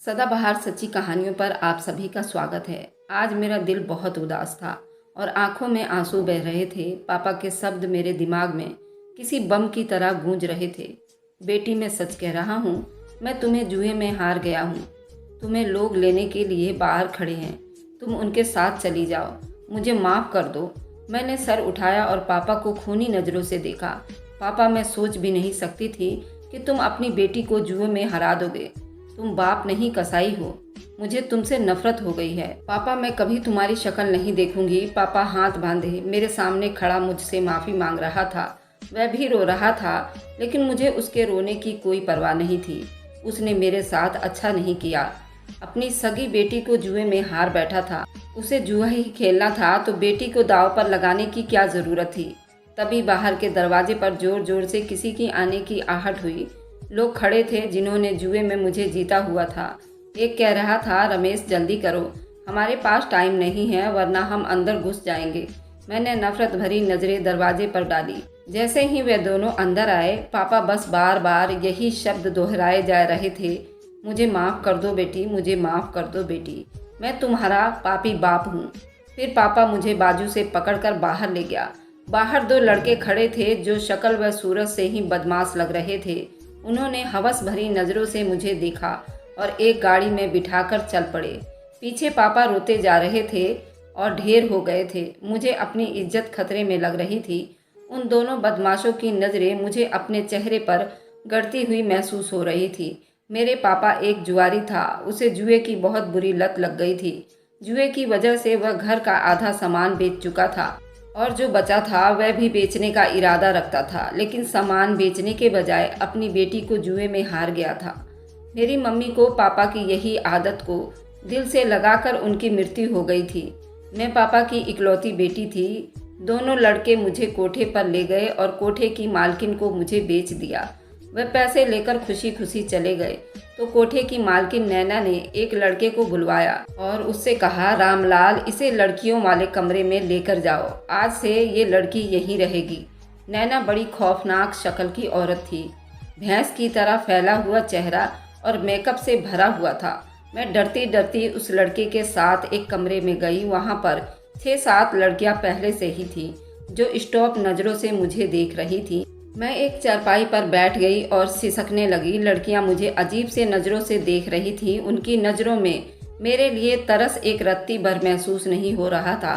सदाबहार सच्ची कहानियों पर आप सभी का स्वागत है। आज मेरा दिल बहुत उदास था और आंखों में आंसू बह रहे थे। पापा के शब्द मेरे दिमाग में किसी बम की तरह गूंज रहे थे। बेटी, मैं सच कह रहा हूँ, मैं तुम्हें जुए में हार गया हूँ। तुम्हें लोग लेने के लिए बाहर खड़े हैं, तुम उनके साथ चली जाओ, मुझे माफ़ कर दो। मैंने सर उठाया और पापा को खूनी नज़रों से देखा। पापा, मैं सोच भी नहीं सकती थी कि तुम अपनी बेटी को जुए में हरा दोगे। तुम बाप नहीं कसाई हो। मुझे तुमसे नफरत हो गई है। पापा, मैं कभी तुम्हारी शक्ल नहीं देखूंगी। पापा हाथ बांधे मेरे सामने खड़ा मुझसे माफ़ी मांग रहा था। वह भी रो रहा था, लेकिन मुझे उसके रोने की कोई परवाह नहीं थी। उसने मेरे साथ अच्छा नहीं किया। अपनी सगी बेटी को जुए में हार बैठा था। उसे जुआ ही खेलना था तो बेटी को दांव पर लगाने की क्या ज़रूरत थी। तभी बाहर के दरवाजे पर जोर जोर से किसी की आने की आहट हुई। लोग खड़े थे जिन्होंने जुए में मुझे जीता हुआ था। एक कह रहा था, रमेश जल्दी करो, हमारे पास टाइम नहीं है वरना हम अंदर घुस जाएंगे। मैंने नफरत भरी नज़रें दरवाजे पर डाली। जैसे ही वे दोनों अंदर आए, पापा बस बार बार यही शब्द दोहराए जा रहे थे, मुझे माफ़ कर दो बेटी, मुझे माफ़ कर दो बेटी, मैं तुम्हारा पापी बाप हूँ। फिर पापा मुझे बाजू से पकड़कर बाहर ले गया। बाहर दो लड़के खड़े थे जो शक्ल व सूरत से ही बदमाश लग रहे थे। उन्होंने हवस भरी नज़रों से मुझे देखा और एक गाड़ी में बिठाकर चल पड़े। पीछे पापा रोते जा रहे थे और ढेर हो गए थे। मुझे अपनी इज्जत खतरे में लग रही थी। उन दोनों बदमाशों की नज़रें मुझे अपने चेहरे पर गड़ती हुई महसूस हो रही थी। मेरे पापा एक जुआरी था, उसे जुए की बहुत बुरी लत लग गई थी। जुए की वजह से वह घर का आधा सामान बेच चुका था और जो बचा था वह भी बेचने का इरादा रखता था, लेकिन सामान बेचने के बजाय अपनी बेटी को जुए में हार गया था। मेरी मम्मी को पापा की यही आदत को दिल से लगाकर उनकी मृत्यु हो गई थी। मैं पापा की इकलौती बेटी थी। दोनों लड़के मुझे कोठे पर ले गए और कोठे की मालकिन को मुझे बेच दिया। वह पैसे लेकर खुशी खुशी चले गए तो कोठे की मालकिन नैना ने एक लड़के को बुलवाया और उससे कहा, रामलाल, इसे लड़कियों वाले कमरे में लेकर जाओ, आज से ये लड़की यहीं रहेगी। नैना बड़ी खौफनाक शक्ल की औरत थी, भैंस की तरह फैला हुआ चेहरा और मेकअप से भरा हुआ था। मैं डरती डरती उस लड़के के साथ एक कमरे में गई। वहाँ पर 6-7 लड़कियाँ पहले से ही थी जो स्टॉप नज़रों से मुझे देख रही थी। मैं एक चारपाई पर बैठ गई और सिसकने लगी। लड़कियां मुझे अजीब से नज़रों से देख रही थीं। उनकी नज़रों में मेरे लिए तरस एक रत्ती भर महसूस नहीं हो रहा था।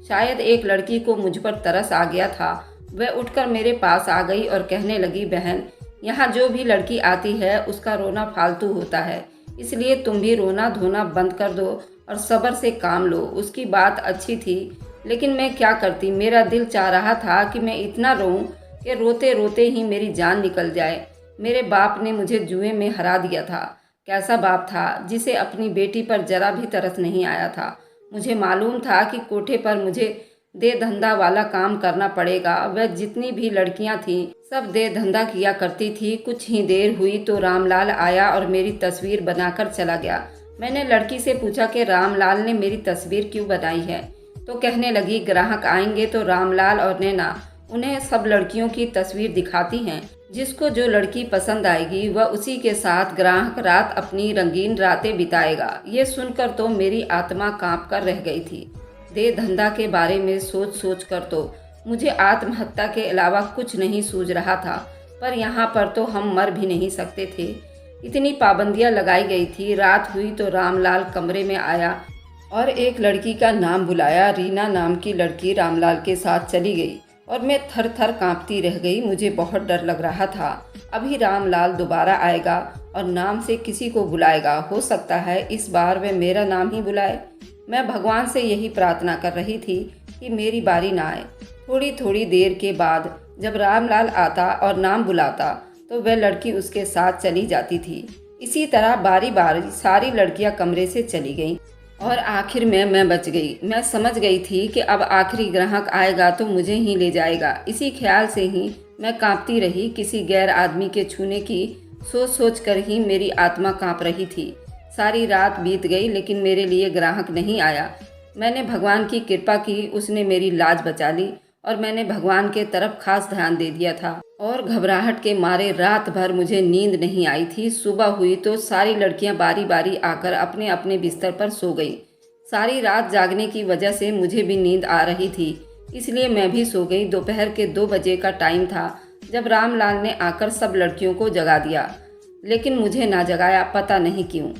शायद एक लड़की को मुझ पर तरस आ गया था। वह उठकर मेरे पास आ गई और कहने लगी, बहन, यहाँ जो भी लड़की आती है उसका रोना फालतू होता है, इसलिए तुम भी रोना धोना बंद कर दो और सब्र से काम लो। उसकी बात अच्छी थी, लेकिन मैं क्या करती। मेरा दिल चाह रहा था कि मैं इतना रोऊं कि रोते रोते ही मेरी जान निकल जाए। मेरे बाप ने मुझे जुए में हरा दिया था। कैसा बाप था जिसे अपनी बेटी पर जरा भी तरस नहीं आया था। मुझे मालूम था कि कोठे पर मुझे दे धंधा वाला काम करना पड़ेगा। वह जितनी भी लड़कियां थीं सब दे धंधा किया करती थी। कुछ ही देर हुई तो रामलाल आया और मेरी तस्वीर बनाकर चला गया। मैंने लड़की से पूछा कि रामलाल ने मेरी तस्वीर क्यों बनाई है, तो कहने लगी, ग्राहक आएंगे तो रामलाल और नैना उन्हें सब लड़कियों की तस्वीर दिखाती हैं। जिसको जो लड़की पसंद आएगी वह उसी के साथ ग्राहक रात अपनी रंगीन रातें बिताएगा। ये सुनकर तो मेरी आत्मा कांप कर रह गई थी। दे धंधा के बारे में सोच सोच कर तो मुझे आत्महत्या के अलावा कुछ नहीं सूझ रहा था, पर यहाँ पर तो हम मर भी नहीं सकते थे। इतनी पाबंदियाँ लगाई गई थी। रात हुई तो रामलाल कमरे में आया और एक लड़की का नाम बुलाया। रीना नाम की लड़की रामलाल के साथ चली गई और मैं थर थर कांपती रह गई। मुझे बहुत डर लग रहा था। अभी रामलाल दोबारा आएगा और नाम से किसी को बुलाएगा। हो सकता है इस बार वह मेरा नाम ही बुलाए। मैं भगवान से यही प्रार्थना कर रही थी कि मेरी बारी ना आए। थोड़ी थोड़ी देर के बाद जब रामलाल आता और नाम बुलाता तो वह लड़की उसके साथ चली जाती थी। इसी तरह बारी बारी सारी लड़कियां कमरे से चली गईं और आखिर में मैं बच गई। मैं समझ गई थी कि अब आखिरी ग्राहक आएगा तो मुझे ही ले जाएगा। इसी ख्याल से ही मैं कांपती रही। किसी गैर आदमी के छूने की सोच सोच कर ही मेरी आत्मा कांप रही थी। सारी रात बीत गई लेकिन मेरे लिए ग्राहक नहीं आया। मैंने भगवान की कृपा की, उसने मेरी लाज बचा ली और मैंने भगवान के तरफ खास ध्यान दे दिया था और घबराहट के मारे रात भर मुझे नींद नहीं आई थी। सुबह हुई तो सारी लड़कियां बारी बारी आकर अपने अपने बिस्तर पर सो गई। सारी रात जागने की वजह से मुझे भी नींद आ रही थी, इसलिए मैं भी सो गई। दोपहर के 2 बजे का टाइम था जब रामलाल ने आकर सब लड़कियों को जगा दिया, लेकिन मुझे ना जगाया, पता नहीं क्यों।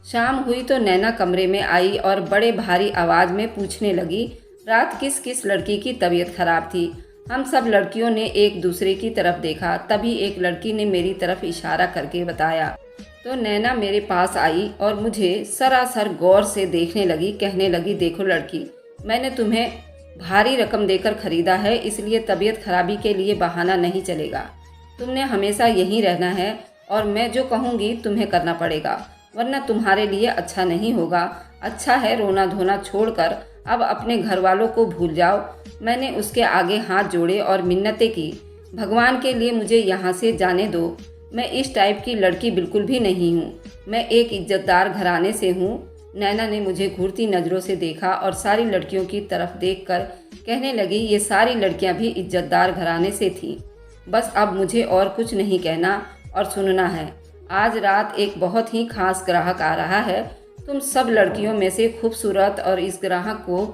शाम हुई तो नैना कमरे में आई और बड़े भारी आवाज़ में पूछने लगी, रात किस किस लड़की की तबीयत खराब थी। हम सब लड़कियों ने एक दूसरे की तरफ देखा, तभी एक लड़की ने मेरी तरफ इशारा करके बताया। तो नैना मेरे पास आई और मुझे सरासर गौर से देखने लगी। कहने लगी, देखो लड़की, मैंने तुम्हें भारी रकम देकर खरीदा है, इसलिए तबीयत खराबी के लिए बहाना नहीं चलेगा। तुमने हमेशा यहीं रहना है और मैं जो कहूँगी तुम्हें करना पड़ेगा, वरना तुम्हारे लिए अच्छा नहीं होगा। अच्छा है रोना धोना छोड़कर अब अपने घर वालों को भूल जाओ। मैंने उसके आगे हाथ जोड़े और मिन्नतें की, भगवान के लिए मुझे यहाँ से जाने दो। मैं इस टाइप की लड़की बिल्कुल भी नहीं हूँ, मैं एक इज्जतदार घराने से हूँ। नैना ने मुझे घूरती नज़रों से देखा और सारी लड़कियों की तरफ देखकर कहने लगी, ये सारी लड़कियाँ भी इज्जतदार घराने से थीं। बस अब मुझे और कुछ नहीं कहना और सुनना है। आज रात एक बहुत ही खास ग्राहक आ रहा है। तुम सब लड़कियों में से खूबसूरत और इस ग्राहक को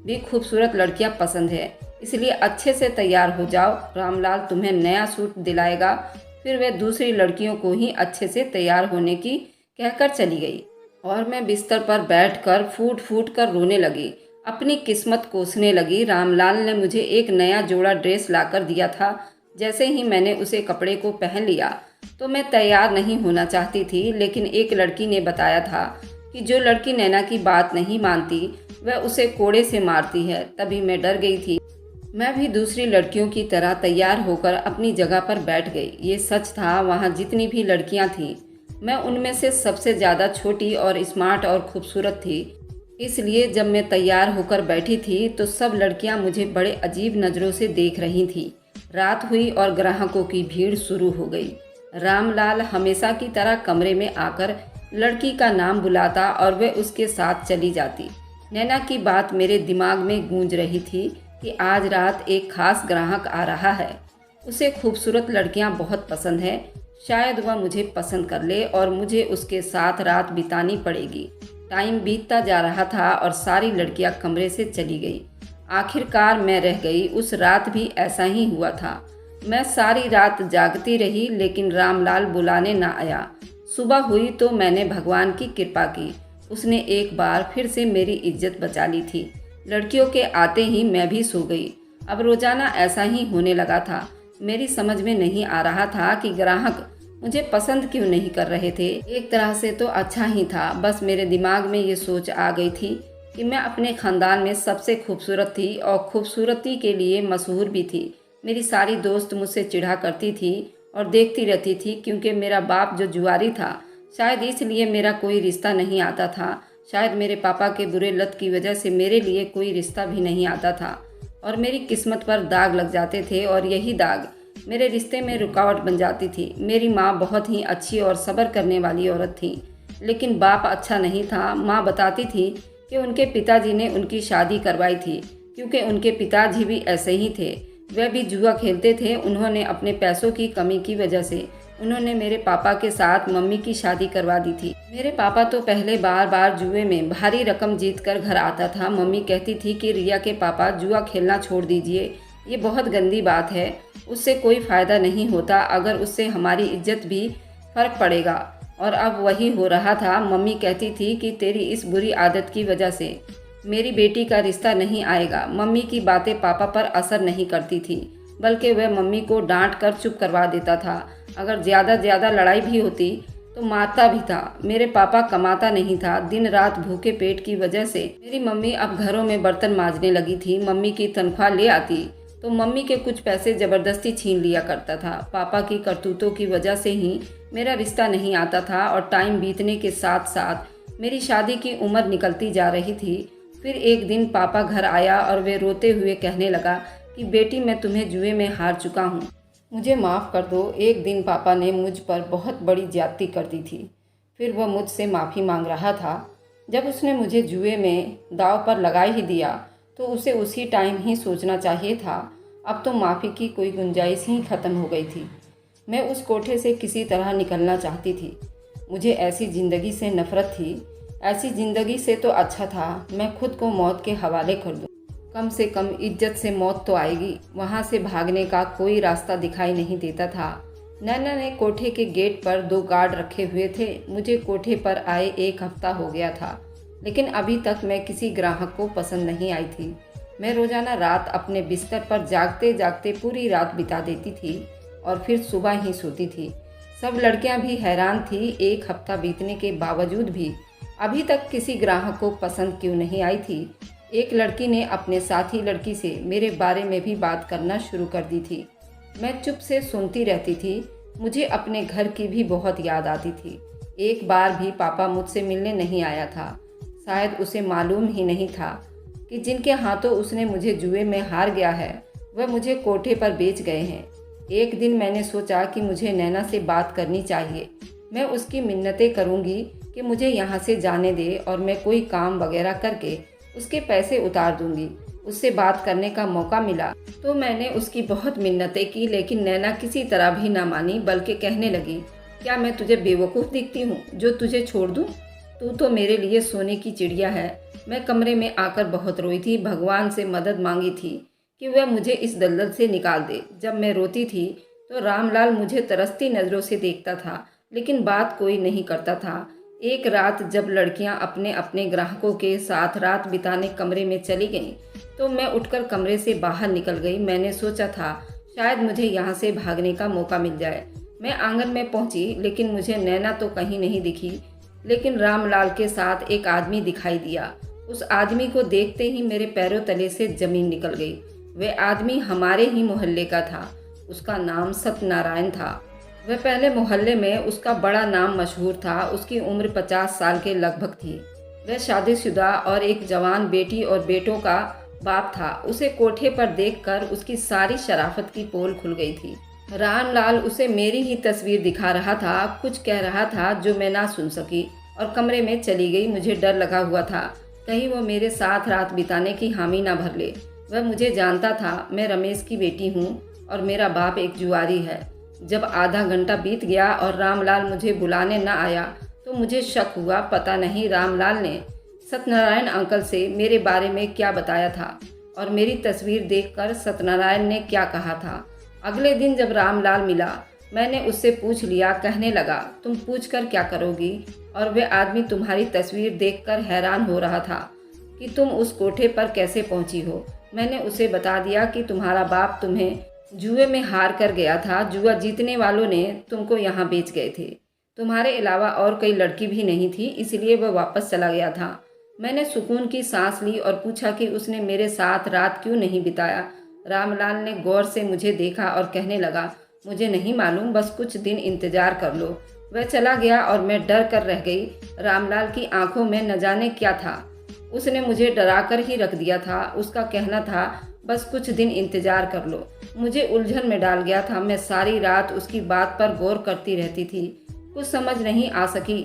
भी खूबसूरत लड़कियां पसंद है, इसलिए अच्छे से तैयार हो जाओ। रामलाल तुम्हें नया सूट दिलाएगा। फिर वह दूसरी लड़कियों को ही अच्छे से तैयार होने की कहकर चली गई और मैं बिस्तर पर बैठकर फूट फूट कर रोने लगी, अपनी किस्मत कोसने लगी। रामलाल ने मुझे एक नया जोड़ा ड्रेस लाकर दिया था। जैसे ही मैंने उसे कपड़े को पहन लिया तो मैं तैयार नहीं होना चाहती थी, लेकिन एक लड़की ने बताया था कि जो लड़की नैना की बात नहीं मानती वह उसे कोड़े से मारती है। तभी मैं डर गई थी। मैं भी दूसरी लड़कियों की तरह तैयार होकर अपनी जगह पर बैठ गई। ये सच था, वहाँ जितनी भी लड़कियाँ थीं, मैं उनमें से सबसे ज़्यादा छोटी और स्मार्ट और खूबसूरत थी। इसलिए जब मैं तैयार होकर बैठी थी तो सब लड़कियाँ मुझे बड़े अजीब नज़रों से देख रही थीं। रात हुई और ग्राहकों की भीड़ शुरू हो गई। रामलाल हमेशा की तरह कमरे में आकर लड़की का नाम बुलाता और वह उसके साथ चली जाती। नैना की बात मेरे दिमाग में गूंज रही थी कि आज रात एक खास ग्राहक आ रहा है। उसे खूबसूरत लड़कियां बहुत पसंद है, शायद वह मुझे पसंद कर ले और मुझे उसके साथ रात बितानी पड़ेगी। टाइम बीतता जा रहा था और सारी लड़कियां कमरे से चली गई। आखिरकार मैं रह गई। उस रात भी ऐसा ही हुआ था। मैं सारी रात जागती रही, लेकिन रामलाल बुलाने ना आया। सुबह हुई तो मैंने भगवान की कृपा की, उसने एक बार फिर से मेरी इज्जत बचा ली थी। लड़कियों के आते ही मैं भी सो गई। अब रोजाना ऐसा ही होने लगा था। मेरी समझ में नहीं आ रहा था कि ग्राहक मुझे पसंद क्यों नहीं कर रहे थे। एक तरह से तो अच्छा ही था, बस मेरे दिमाग में ये सोच आ गई थी कि मैं अपने खानदान में सबसे खूबसूरत थी और खूबसूरती के लिए मशहूर भी थी। मेरी सारी दोस्त मुझसे चिढ़ा करती थी और देखती रहती थी, क्योंकि मेरा बाप जो जुआरी था, शायद इसलिए मेरा कोई रिश्ता नहीं आता था। शायद मेरे पापा के बुरे लत की वजह से मेरे लिए कोई रिश्ता भी नहीं आता था और मेरी किस्मत पर दाग लग जाते थे और यही दाग मेरे रिश्ते में रुकावट बन जाती थी। मेरी माँ बहुत ही अच्छी और सब्र करने वाली औरत थी, लेकिन बाप अच्छा नहीं था। माँ बताती थी कि उनके पिताजी ने उनकी शादी करवाई थी, क्योंकि उनके पिताजी भी ऐसे ही थे, वह भी जुआ खेलते थे। उन्होंने अपने पैसों की कमी की वजह से उन्होंने मेरे पापा के साथ मम्मी की शादी करवा दी थी। मेरे पापा तो पहले बार बार जुए में भारी रकम जीत कर घर आता था। मम्मी कहती थी कि रिया के पापा जुआ खेलना छोड़ दीजिए, ये बहुत गंदी बात है, उससे कोई फ़ायदा नहीं होता, अगर उससे हमारी इज्जत भी फ़र्क पड़ेगा। और अब वही हो रहा था। मम्मी कहती थी कि तेरी इस बुरी आदत की वजह से मेरी बेटी का रिश्ता नहीं आएगा। मम्मी की बातें पापा पर असर नहीं करती थी, बल्कि वह मम्मी को डांट कर चुप करवा देता था। अगर ज़्यादा लड़ाई भी होती तो मारता भी था। मेरे पापा कमाता नहीं था, दिन रात भूखे पेट की वजह से मेरी मम्मी अब घरों में बर्तन मांजने लगी थी। मम्मी की तनख्वाह ले आती तो मम्मी के कुछ पैसे ज़बरदस्ती छीन लिया करता था। पापा की करतूतों की वजह से ही मेरा रिश्ता नहीं आता था और टाइम बीतने के साथ साथ मेरी शादी की उम्र निकलती जा रही थी। फिर एक दिन पापा घर आया और वे रोते हुए कहने लगा कि बेटी, मैं तुम्हें जुए में हार चुका हूँ, मुझे माफ़ कर दो। एक दिन पापा ने मुझ पर बहुत बड़ी ज्यादती कर दी थी। फिर वह मुझसे माफ़ी मांग रहा था। जब उसने मुझे जुए में दांव पर लगा ही दिया तो उसे उसी टाइम ही सोचना चाहिए था। अब तो माफ़ी की कोई गुंजाइश ही ख़त्म हो गई थी। मैं उस कोठे से किसी तरह निकलना चाहती थी। मुझे ऐसी ज़िंदगी से नफ़रत थी। ऐसी ज़िंदगी से तो अच्छा था मैं खुद को मौत के हवाले कर दूँ। कम से कम इज्जत से मौत तो आएगी। वहाँ से भागने का कोई रास्ता दिखाई नहीं देता था। नैना ने कोठे के गेट पर 2 गार्ड रखे हुए थे। मुझे कोठे पर आए 1 हफ्ता हो गया था, लेकिन अभी तक मैं किसी ग्राहक को पसंद नहीं आई थी। मैं रोज़ाना रात अपने बिस्तर पर जागते जागते पूरी रात बिता देती थी और फिर सुबह ही सोती थी। सब लड़कियां भी हैरान थी, 1 हफ्ता बीतने के बावजूद भी अभी तक किसी ग्राहक को पसंद क्यों नहीं आई थी। एक लड़की ने अपने साथी लड़की से मेरे बारे में भी बात करना शुरू कर दी थी। मैं चुप से सुनती रहती थी। मुझे अपने घर की भी बहुत याद आती थी। एक बार भी पापा मुझसे मिलने नहीं आया था। शायद उसे मालूम ही नहीं था कि जिनके हाथों उसने मुझे जुए में हार गया है वह मुझे कोठे पर बेच गए हैं। एक दिन मैंने सोचा कि मुझे नैना से बात करनी चाहिए। मैं उसकी मिन्नतें करूंगी कि मुझे यहाँ से जाने दे और मैं कोई काम वगैरह करके उसके पैसे उतार दूंगी। उससे बात करने का मौका मिला तो मैंने उसकी बहुत मिन्नतें की, लेकिन नैना किसी तरह भी ना मानी, बल्कि कहने लगी, क्या मैं तुझे बेवकूफ़ दिखती हूँ जो तुझे छोड़ दूँ? तू तो मेरे लिए सोने की चिड़िया है। मैं कमरे में आकर बहुत रोई थी, भगवान से मदद मांगी थी कि वह मुझे इस दलदल से निकाल दे। जब मैं रोती थी तो रामलाल मुझे तरसती नज़रों से देखता था, लेकिन बात कोई नहीं करता था। एक रात जब लड़कियां अपने अपने ग्राहकों के साथ रात बिताने कमरे में चली गईं, तो मैं उठकर कमरे से बाहर निकल गई। मैंने सोचा था शायद मुझे यहाँ से भागने का मौका मिल जाए। मैं आंगन में पहुँची, लेकिन मुझे नैना तो कहीं नहीं दिखी। लेकिन रामलाल के साथ एक आदमी दिखाई दिया। उस आदमी को देखते ही मेरे पैरों तले से जमीन निकल गई। वह आदमी हमारे ही मोहल्ले का था। उसका नाम सत्यनारायण था। वह पहले मोहल्ले में उसका बड़ा नाम मशहूर था। उसकी उम्र 50 साल के लगभग थी। वह शादीशुदा और एक जवान बेटी और बेटों का बाप था। उसे कोठे पर देखकर उसकी सारी शराफत की पोल खुल गई थी। रामलाल उसे मेरी ही तस्वीर दिखा रहा था, कुछ कह रहा था जो मैं ना सुन सकी और कमरे में चली गई। मुझे डर लगा हुआ था कहीं वो मेरे साथ रात बिताने की हामी ना भर ले। वह मुझे जानता था, मैं रमेश की बेटी हूँ और मेरा बाप एक जुआरी है। जब आधा घंटा बीत गया और रामलाल मुझे बुलाने न आया तो मुझे शक हुआ। पता नहीं रामलाल ने सत्यनारायण अंकल से मेरे बारे में क्या बताया था और मेरी तस्वीर देखकर सत्यनारायण ने क्या कहा था। अगले दिन जब रामलाल मिला, मैंने उससे पूछ लिया। कहने लगा, तुम पूछ कर क्या करोगी? और वह आदमी तुम्हारी तस्वीर देखकर हैरान हो रहा था कि तुम उस कोठे पर कैसे पहुंची हो। मैंने उसे बता दिया कि तुम्हारा बाप तुम्हें जुए में हार कर गया था। जुआ जीतने वालों ने तुमको यहाँ बेच गए थे। तुम्हारे अलावा और कोई लड़की भी नहीं थी, इसलिए वह वापस चला गया था। मैंने सुकून की सांस ली और पूछा कि उसने मेरे साथ रात क्यों नहीं बिताया। रामलाल ने गौर से मुझे देखा और कहने लगा, मुझे नहीं मालूम, बस कुछ दिन इंतजार कर लो। वह चला गया और मैं डर कर रह गई। रामलाल की आंखों में न जाने क्या था। उसने मुझे डरा कर ही रख दिया था। उसका कहना था बस कुछ दिन इंतजार कर लो। मुझे उलझन में डाल गया था। मैं सारी रात उसकी बात पर गौर करती रहती थी, कुछ समझ नहीं आ सकी।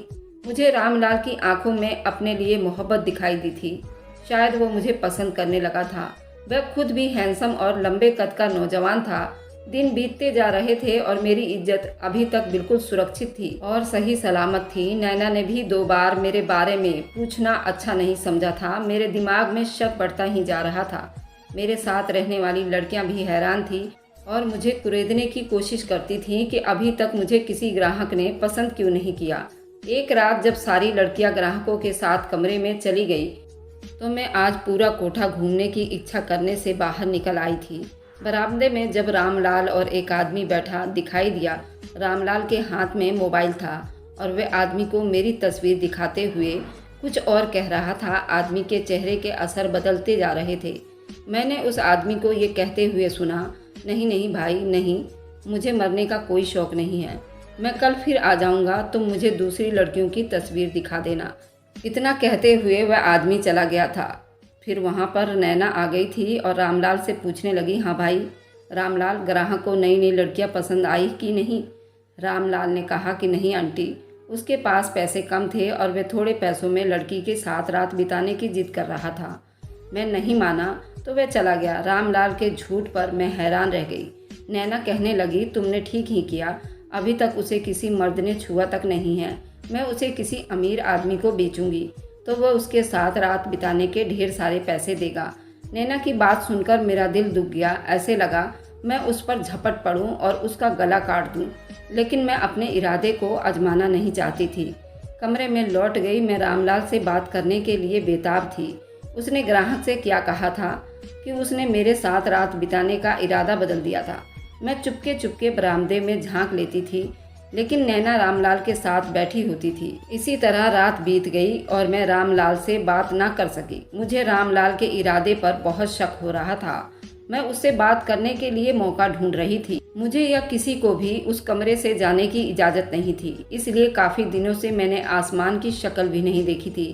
मुझे रामलाल की आंखों में अपने लिए मोहब्बत दिखाई दी थी। शायद वो मुझे पसंद करने लगा था। वह खुद भी हैंडसम और लंबे कद का नौजवान था। दिन बीतते जा रहे थे और मेरी इज्जत अभी तक बिल्कुल सुरक्षित थी और सही सलामत थी। नैना ने भी 2 बार मेरे बारे में पूछना अच्छा नहीं समझा था। मेरे दिमाग में शक बढ़ता ही जा रहा था। मेरे साथ रहने वाली लड़कियां भी हैरान थी और मुझे कुरेदने की कोशिश करती थीं कि अभी तक मुझे किसी ग्राहक ने पसंद क्यों नहीं किया। एक रात जब सारी लड़कियां ग्राहकों के साथ कमरे में चली गई तो मैं आज पूरा कोठा घूमने की इच्छा करने से बाहर निकल आई थी। बरामदे में जब रामलाल और एक आदमी बैठा दिखाई दिया। रामलाल के हाथ में मोबाइल था और वह आदमी को मेरी तस्वीर दिखाते हुए कुछ और कह रहा था। आदमी के चेहरे के असर बदलते जा रहे थे। मैंने उस आदमी को ये कहते हुए सुना, नहीं नहीं भाई नहीं, मुझे मरने का कोई शौक़ नहीं है। मैं कल फिर आ जाऊंगा, तुम मुझे दूसरी लड़कियों की तस्वीर दिखा देना। इतना कहते हुए वह आदमी चला गया था। फिर वहाँ पर नैना आ गई थी और रामलाल से पूछने लगी, हाँ भाई रामलाल, ग्राहक को नई नई लड़कियाँ पसंद आई कि नहीं? रामलाल ने कहा कि नहीं आंटी, उसके पास पैसे कम थे और वह थोड़े पैसों में लड़की के साथ रात बिताने की जिद कर रहा था। मैं नहीं माना तो वह चला गया। रामलाल के झूठ पर मैं हैरान रह गई। नैना कहने लगी, तुमने ठीक ही किया, अभी तक उसे किसी मर्द ने छुआ तक नहीं है। मैं उसे किसी अमीर आदमी को बेचूंगी तो वह उसके साथ रात बिताने के ढेर सारे पैसे देगा। नैना की बात सुनकर मेरा दिल दुख गया। ऐसे लगा मैं उस पर झपट पड़ूं और उसका गला काट दूं, लेकिन मैं अपने इरादे को आजमाना नहीं चाहती थी। कमरे में लौट गई। मैं रामलाल से बात करने के लिए बेताब थी। उसने ग्राहक से क्या कहा था कि उसने मेरे साथ रात बिताने का इरादा बदल दिया था। मैं चुपके चुपके बरामदे में झांक लेती थी, लेकिन नैना रामलाल के साथ बैठी होती थी। इसी तरह रात बीत गई और मैं रामलाल से बात ना कर सकी। मुझे रामलाल के इरादे पर बहुत शक हो रहा था। मैं उससे बात करने के लिए मौका ढूंढ रही थी। मुझे या किसी को भी उस कमरे से जाने की इजाज़त नहीं थी, इसलिए काफ़ी दिनों से मैंने आसमान की शक्ल भी नहीं देखी थी।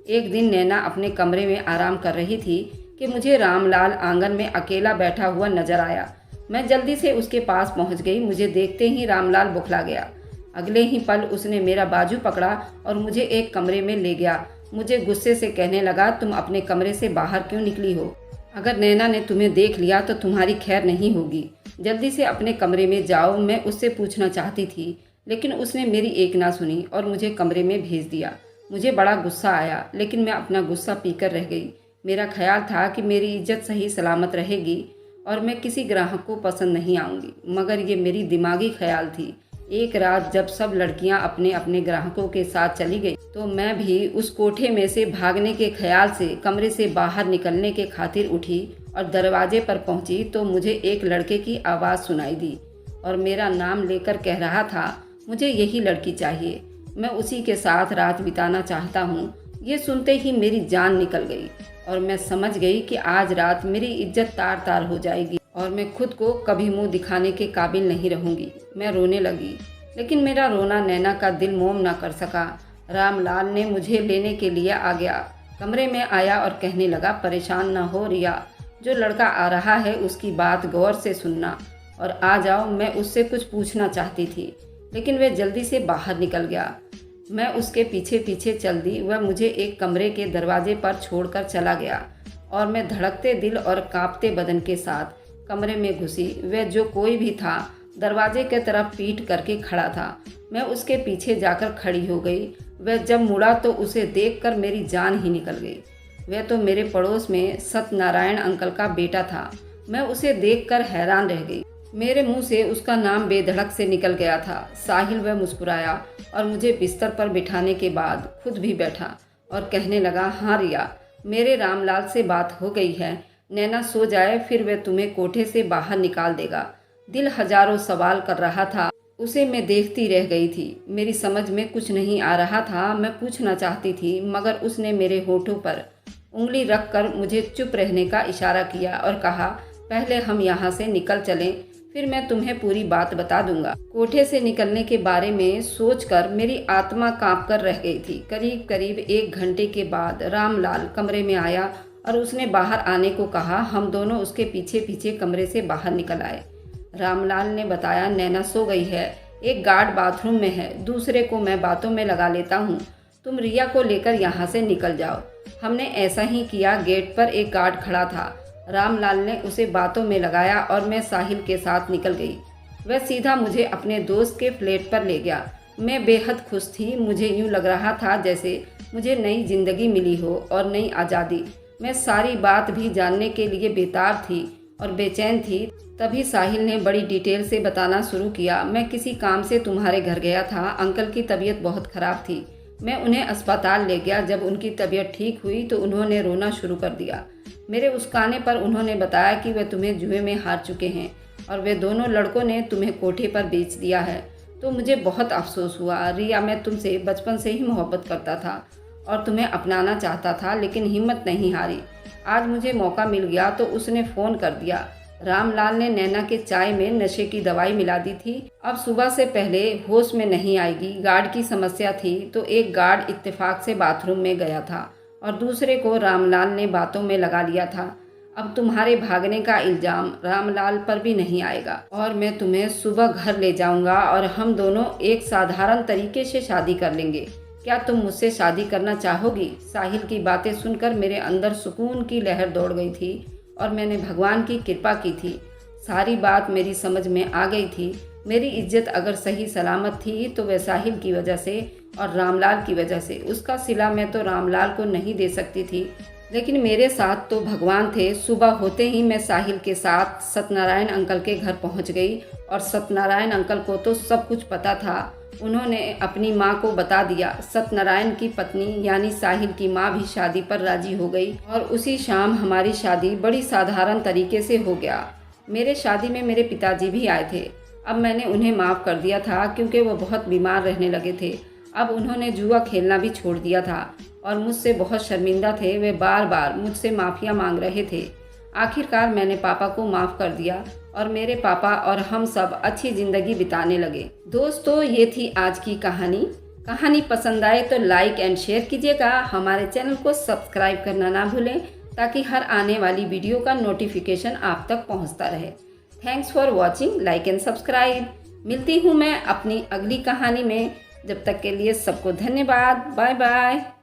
एक दिन नैना अपने कमरे में आराम कर रही थी कि मुझे रामलाल आंगन में अकेला बैठा हुआ नजर आया। मैं जल्दी से उसके पास पहुंच गई। मुझे देखते ही रामलाल बौखला गया। अगले ही पल उसने मेरा बाजू पकड़ा और मुझे एक कमरे में ले गया। मुझे गुस्से से कहने लगा, तुम अपने कमरे से बाहर क्यों निकली हो? अगर नैना ने तुम्हें देख लिया तो तुम्हारी खैर नहीं होगी। जल्दी से अपने कमरे में जाओ। मैं उससे पूछना चाहती थी, लेकिन उसने मेरी एक ना सुनी और मुझे कमरे में भेज दिया। मुझे बड़ा गुस्सा आया, लेकिन मैं अपना गुस्सा पीकर रह गई। मेरा ख्याल था कि मेरी इज्जत सही सलामत रहेगी और मैं किसी ग्राहक को पसंद नहीं आऊँगी, मगर ये मेरी दिमागी ख्याल थी। एक रात जब सब लड़कियां अपने अपने ग्राहकों के साथ चली गई तो मैं भी उस कोठे में से भागने के ख्याल से कमरे से बाहर निकलने के खातिर उठी और दरवाजे पर पहुंची तो मुझे एक लड़के की आवाज़ सुनाई दी और मेरा नाम लेकर कह रहा था, मुझे यही लड़की चाहिए, मैं उसी के साथ रात बिताना चाहता हूँ। ये सुनते ही मेरी जान निकल गई और मैं समझ गई कि आज रात मेरी इज्जत तार तार हो जाएगी और मैं खुद को कभी मुंह दिखाने के काबिल नहीं रहूंगी। मैं रोने लगी, लेकिन मेरा रोना नैना का दिल मोम ना कर सका। रामलाल ने मुझे लेने के लिए आ गया। कमरे में आया और कहने लगा, परेशान ना हो रिया, जो लड़का आ रहा है उसकी बात गौर से सुनना और आ जाओ। मैं उससे कुछ पूछना चाहती थी, लेकिन वह जल्दी से बाहर निकल गया। मैं उसके पीछे पीछे चल दी। वह मुझे एक कमरे के दरवाजे पर छोड़कर चला गया और मैं धड़कते दिल और कांपते बदन के साथ कमरे में घुसी। वह जो कोई भी था दरवाजे के तरफ पीठ करके खड़ा था। मैं उसके पीछे जाकर खड़ी हो गई। वह जब मुड़ा तो उसे देखकर मेरी जान ही निकल गई। वह तो मेरे पड़ोस में सत्यनारायण अंकल का बेटा था। मैं उसे देखकर हैरान रह गई। मेरे मुंह से उसका नाम बेधड़क से निकल गया था, साहिल। वह मुस्कुराया और मुझे बिस्तर पर बिठाने के बाद खुद भी बैठा और कहने लगा, हाँ रिया, मेरे रामलाल से बात हो गई है। नैना सो जाए फिर वह तुम्हें कोठे से बाहर निकाल देगा। दिल हजारों सवाल कर रहा था। उसे मैं देखती रह गई थी। मेरी समझ में कुछ नहीं आ रहा था। मैं पूछना चाहती थी, मगर उसने मेरे होठों पर उंगली रखकर मुझे चुप रहने का इशारा किया और कहा, पहले हम यहाँ से निकल चलें, फिर मैं तुम्हें पूरी बात बता दूंगा। कोठे से निकलने के बारे में सोचकर मेरी आत्मा कांप कर रह गई थी। करीब करीब 1 घंटे के बाद रामलाल कमरे में आया और उसने बाहर आने को कहा। हम दोनों उसके पीछे पीछे कमरे से बाहर निकल आए। रामलाल ने बताया, नैना सो गई है, एक गार्ड बाथरूम में है, दूसरे को मैं बातों में लगा लेता हूँ, तुम रिया को लेकर यहाँ से निकल जाओ। हमने ऐसा ही किया। गेट पर एक गार्ड खड़ा था। रामलाल ने उसे बातों में लगाया और मैं साहिल के साथ निकल गई। वह सीधा मुझे अपने दोस्त के फ्लैट पर ले गया। मैं बेहद खुश थी। मुझे यूँ लग रहा था जैसे मुझे नई जिंदगी मिली हो और नई आज़ादी। मैं सारी बात भी जानने के लिए बेताब थी और बेचैन थी। तभी साहिल ने बड़ी डिटेल से बताना शुरू किया। मैं किसी काम से तुम्हारे घर गया था। अंकल की तबीयत बहुत ख़राब थी। मैं उन्हें अस्पताल ले गया। जब उनकी तबीयत ठीक हुई तो उन्होंने रोना शुरू कर दिया। मेरे उस्काने पर उन्होंने बताया कि वे तुम्हें जुए में हार चुके हैं और वे दोनों लड़कों ने तुम्हें कोठे पर बेच दिया है। तो मुझे बहुत अफसोस हुआ। रिया, मैं तुमसे बचपन से ही मोहब्बत करता था और तुम्हें अपनाना चाहता था, लेकिन हिम्मत नहीं हारी। आज मुझे मौका मिल गया तो उसने फ़ोन कर दिया। रामलाल ने नैना के चाय में नशे की दवाई मिला दी थी। अब सुबह से पहले होश में नहीं आएगी। गार्ड की समस्या थी तो एक गार्ड इत्तेफाक से बाथरूम में गया था और दूसरे को रामलाल ने बातों में लगा लिया था। अब तुम्हारे भागने का इल्ज़ाम रामलाल पर भी नहीं आएगा और मैं तुम्हें सुबह घर ले जाऊंगा और हम दोनों एक साधारण तरीके से शादी कर लेंगे। क्या तुम मुझसे शादी करना चाहोगी? साहिल की बातें सुनकर मेरे अंदर सुकून की लहर दौड़ गई थी और मैंने भगवान की कृपा की थी। सारी बात मेरी समझ में आ गई थी। मेरी इज्जत अगर सही सलामत थी तो वह साहिल की वजह से और रामलाल की वजह से। उसका सिला मैं तो रामलाल को नहीं दे सकती थी, लेकिन मेरे साथ तो भगवान थे। सुबह होते ही मैं साहिल के साथ सत्यनारायण अंकल के घर पहुंच गई और सत्यनारायण अंकल को तो सब कुछ पता था। उन्होंने अपनी माँ को बता दिया। सत्यनारायण की पत्नी यानी साहिल की माँ भी शादी पर राजी हो गई और उसी शाम हमारी शादी बड़ी साधारण तरीके से हो गया। मेरे शादी में मेरे पिताजी भी आए थे। अब मैंने उन्हें माफ़ कर दिया था क्योंकि वो बहुत बीमार रहने लगे थे। अब उन्होंने जुआ खेलना भी छोड़ दिया था और मुझसे बहुत शर्मिंदा थे। वे बार बार मुझसे माफ़िया मांग रहे थे। आखिरकार मैंने पापा को माफ़ कर दिया और मेरे पापा और हम सब अच्छी ज़िंदगी बिताने लगे। दोस्तों, ये थी आज की कहानी। कहानी पसंद आए तो लाइक एंड शेयर कीजिएगा। हमारे चैनल को सब्सक्राइब करना ना भूलें ताकि हर आने वाली वीडियो का नोटिफिकेशन आप तक पहुंचता रहे। Thanks for watching, like and subscribe. मिलती हूँ मैं अपनी अगली कहानी में। जब तक के लिए सबको धन्यवाद। Bye bye.